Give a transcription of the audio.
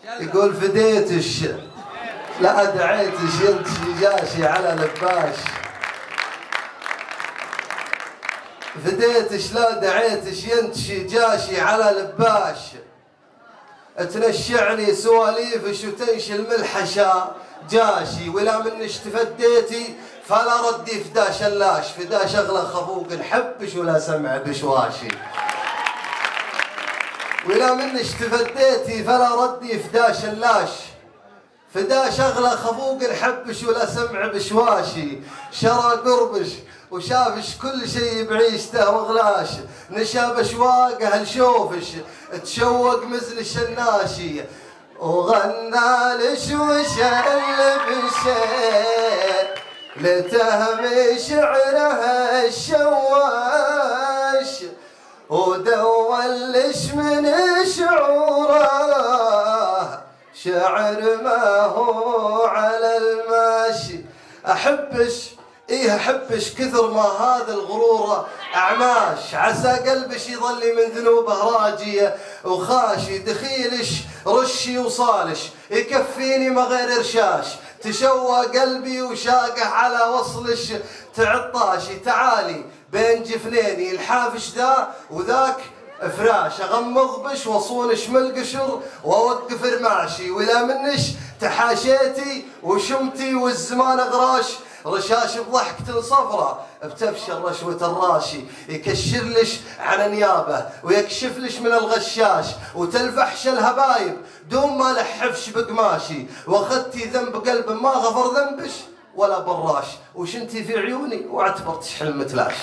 يقول فديتش لا دعيتش ينتشي جاشي على لباش، فديتش لا دعيتش ينتشي جاشي على لباش، تنشعني سواليفش وتنشي الملحشة جاشي، ولا منش تفديتي فلا ردي فدا شلاش، فدا شغله خفوق نحبش ولا سمع بشواشي، ولا منش تفديتي فلا ردي فدا شلاش، فدا شغله خفوق نحبش ولا سمع بشواشي، شرى قربش وشافش كل شي بعيشته وغلاش، نشا بشواقه نشوفش تشوق مثل الشناشي، وغنى لشوشة بشي لتهم شعره الشواش، ودولش من شعوره شعر ما هو على الماشي، احبش احبش كثر ما هذا الغرور اعماش، عسى قلبش يظلي من ذنوبه راجيه وخاشي، دخيلش رشي وصالش يكفيني ما غير رشاش، تشوى قلبي وشاقه على وصلش تعطاشي، تعالي بين جفنيني الحافش ذا وذاك فراش، اغمض بش واصونش من القشر واوقف رماشي، ولا منش تحاشيتي وشمتي والزمان غراش، رشاش بضحكة صفرة بتفشل رشوة الراشي، يكشرلش عن نيابه ويكشفلش من الغشاش، وتلفحش الهبايب دون ما لحفش بقماشي، واخذتي ذنب قلب ما غفر ذنبش ولا براش، وشنتي في عيوني واعتبرتش حلم متلاش.